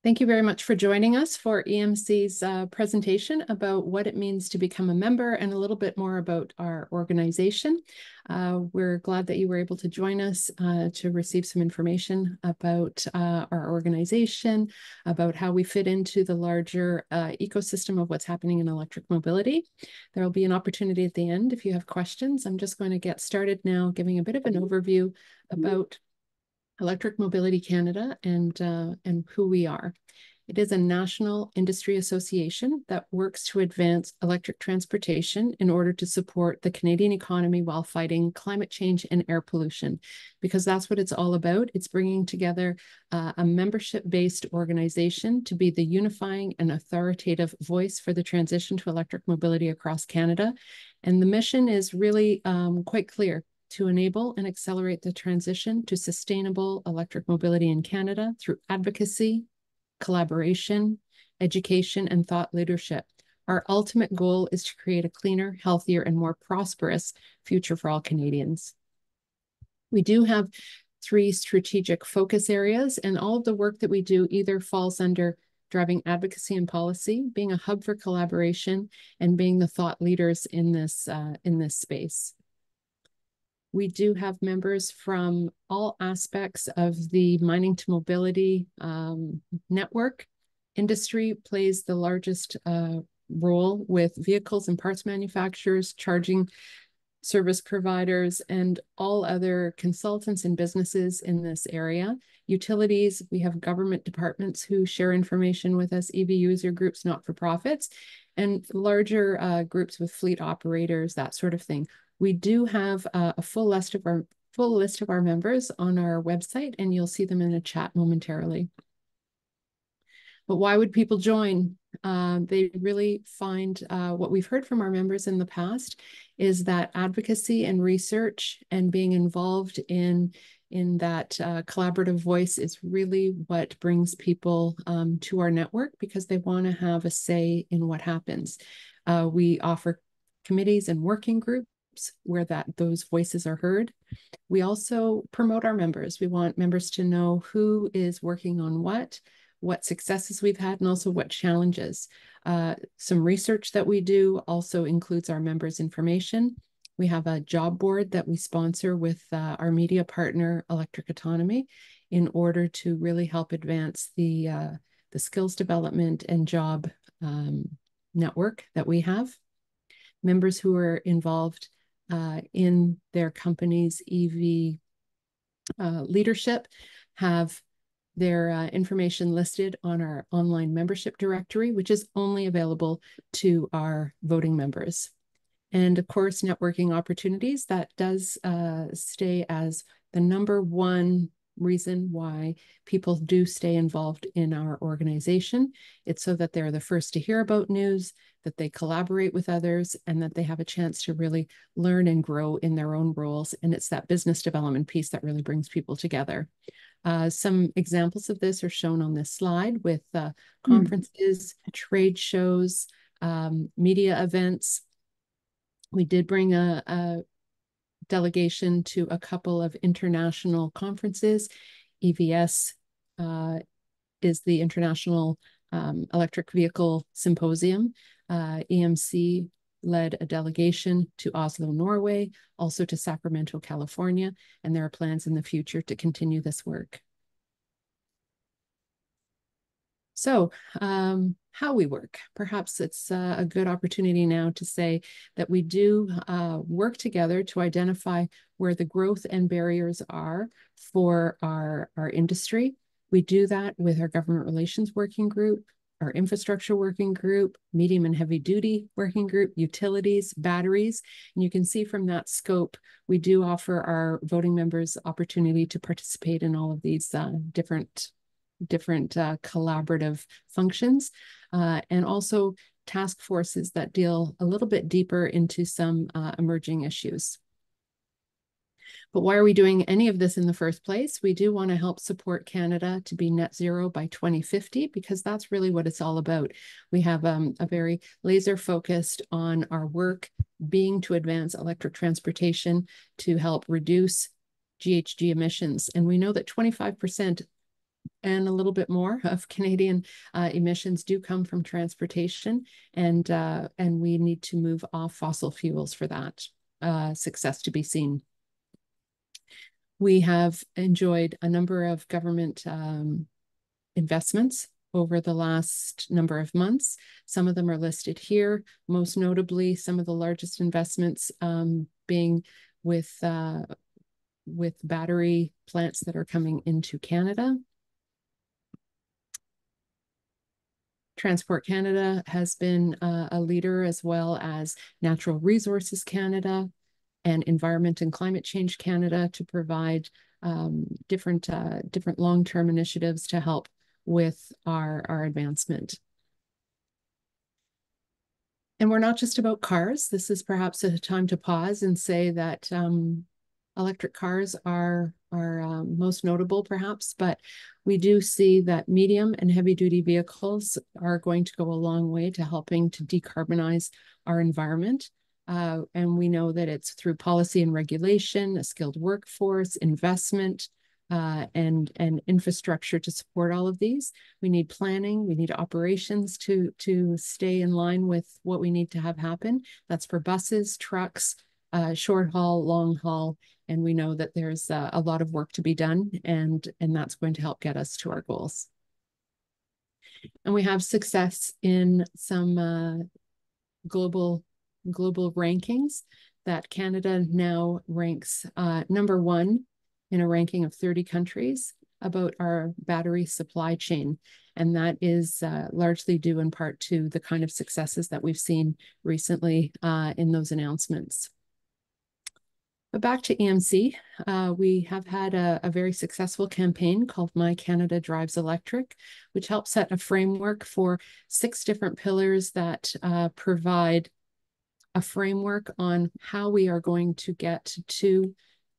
Thank you very much for joining us for EMC's presentation about what it means to become a member and a little bit more about our organization. We're glad that you were able to join us to receive some information about our organization, about how we fit into the larger ecosystem of what's happening in electric mobility. There will be an opportunity at the end if you have questions. I'm just going to get started now, giving a bit of an overview about Electric Mobility Canada and who we are. It is a national industry association that works to advance electric transportation in order to support the Canadian economy while fighting climate change and air pollution, because that's what it's all about. It's bringing together a membership-based organization to be the unifying and authoritative voice for the transition to electric mobility across Canada. And the mission is really quite clear: to enable and accelerate the transition to sustainable electric mobility in Canada through advocacy, collaboration, education, and thought leadership. Our ultimate goal is to create a cleaner, healthier, and more prosperous future for all Canadians. We do have 3 strategic focus areas, and all of the work that we do either falls under driving advocacy and policy, being a hub for collaboration, and being the thought leaders in this space. We do have members from all aspects of the mining to mobility network. Industry plays the largest role with vehicles and parts manufacturers, charging service providers, and all other consultants and businesses in this area. Utilities, we have government departments who share information with us, EV user groups, not-for-profits, and larger groups with fleet operators, that sort of thing. We do have a full list of our members on our website, and you'll see them in a chat momentarily. But why would people join? They really find what we've heard from our members in the past is that advocacy and research and being involved in that collaborative voice is really what brings people to our network, because they want to have a say in what happens. We offer committees and working groups where those voices are heard. We also promote our members. We want members to know who is working on what successes we've had, and also what challenges. Some research that we do also includes our members' information. We have a job board that we sponsor with our media partner, Electric Autonomy, in order to really help advance the skills development and job network that we have. Members who are involved in their company's EV leadership have their information listed on our online membership directory, which is only available to our voting members. And of course, networking opportunities, that does stay as the #1 reason why people do stay involved in our organization. It's so that they're the first to hear about news, that they collaborate with others, and that they have a chance to really learn and grow in their own roles. And it's that business development piece that really brings people together. Some examples of this are shown on this slide with conferences, trade shows, media events. We did bring a delegation to a couple of international conferences. EVS is the International Electric Vehicle Symposium. EMC led a delegation to Oslo, Norway, also to Sacramento, California, and there are plans in the future to continue this work. So how we work. Perhaps it's a good opportunity now to say that we do work together to identify where the growth and barriers are for our industry. We do that with our government relations working group, our infrastructure working group, medium and heavy duty working group, utilities, batteries. And you can see from that scope, we do offer our voting members opportunity to participate in all of these different collaborative functions, and also task forces that deal a little bit deeper into some emerging issues. But why are we doing any of this in the first place? We do want to help support Canada to be net zero by 2050, because that's really what it's all about. We have a very laser focused on our work being to advance electric transportation to help reduce GHG emissions. And we know that 25% and a little bit more of Canadian emissions do come from transportation, and we need to move off fossil fuels for that success to be seen. We have enjoyed a number of government investments over the last number of months. Some of them are listed here, most notably some of the largest investments being with battery plants that are coming into Canada. Transport Canada has been a leader, as well as Natural Resources Canada and Environment and Climate Change Canada, to provide different long-term initiatives to help with our advancement. And we're not just about cars. This is perhaps a time to pause and say that electric cars are most notable, perhaps, but we do see that medium and heavy-duty vehicles are going to go a long way to helping to decarbonize our environment. And we know that it's through policy and regulation, a skilled workforce, investment, and infrastructure to support all of these. We need planning, we need operations to stay in line with what we need to have happen. That's for buses, trucks, short haul, long haul, and we know that there's a lot of work to be done, and that's going to help get us to our goals. And we have success in some global rankings, that Canada now ranks #1 in a ranking of 30 countries about our battery supply chain. And that is largely due in part to the kind of successes that we've seen recently in those announcements. But back to EMC, we have had a very successful campaign called My Canada Drives Electric, which helps set a framework for 6 different pillars that provide a framework on how we are going to get to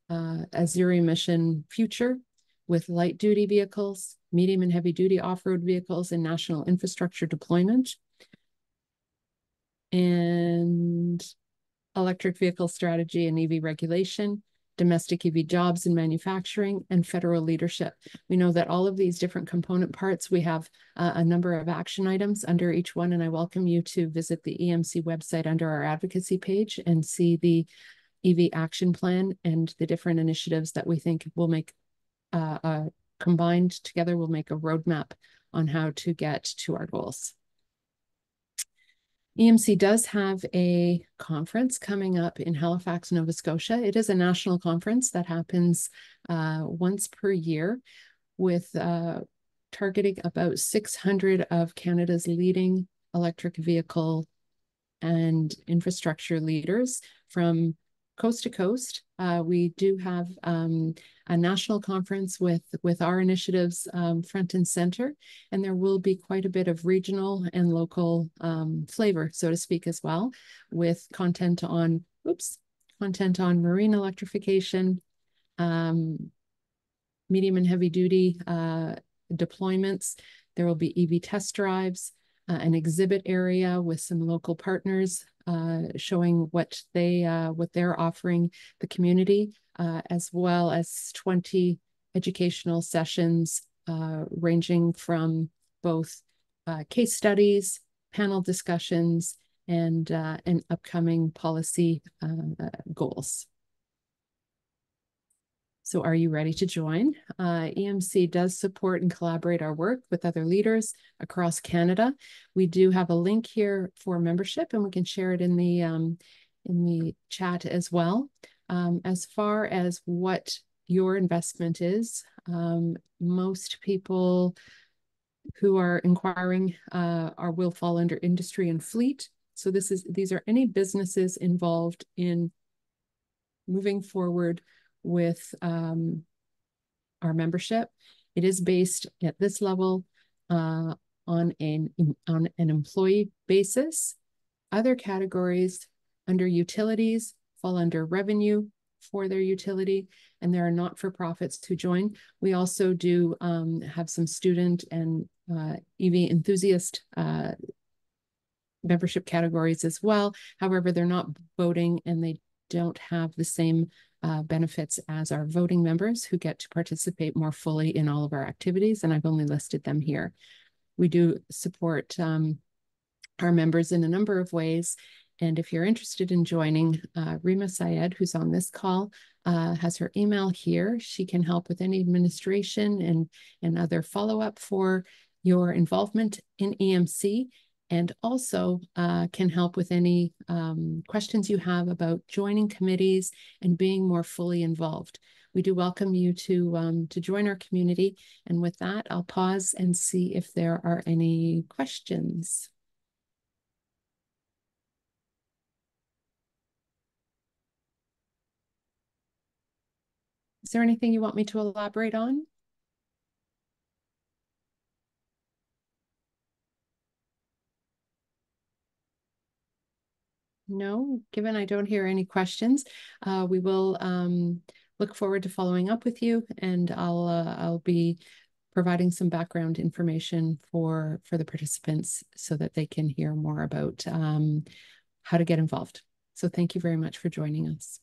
a zero-emission future with light-duty vehicles, medium and heavy-duty off-road vehicles, and national infrastructure deployment. And electric vehicle strategy and EV regulation, domestic EV jobs and manufacturing, and federal leadership. We know that all of these different component parts, we have a number of action items under each one, and I welcome you to visit the EMC website under our advocacy page and see the EV action plan and the different initiatives that we think will make combined together will make a roadmap on how to get to our goals. EMC does have a conference coming up in Halifax, Nova Scotia. It is a national conference that happens once per year, with targeting about 600 of Canada's leading electric vehicle and infrastructure leaders from coast to coast. We do have a national conference with our initiatives front and center, and there will be quite a bit of regional and local flavor, so to speak, as well, with content on marine electrification, medium and heavy duty deployments. There will be EV test drives, an exhibit area with some local partners showing what they're offering the community, as well as 20 educational sessions ranging from both case studies, panel discussions, and upcoming policy goals. So are you ready to join? EMC does support and collaborate our work with other leaders across Canada. We do have a link here for membership, and we can share it in the chat as well. As far as what your investment is, most people who are inquiring will fall under industry and fleet. So these are any businesses involved in moving forward with our membership. It is based at this level on an employee basis. Other categories under utilities fall under revenue for their utility, and there are not-for-profits who join. We also do have some student and EV enthusiast membership categories as well. However, they're not voting, and they don't have the same benefits as our voting members who get to participate more fully in all of our activities, and I've only listed them here. We do support our members in a number of ways. And if you're interested in joining, Rima Syed, who's on this call, has her email here. She can help with any administration and other follow-up for your involvement in EMC, and also can help with any questions you have about joining committees and being more fully involved. We do welcome you to join our community. And with that, I'll pause and see if there are any questions. Is there anything you want me to elaborate on? No, given I don't hear any questions, we will look forward to following up with you, and I'll be providing some background information for the participants so that they can hear more about how to get involved. So thank you very much for joining us.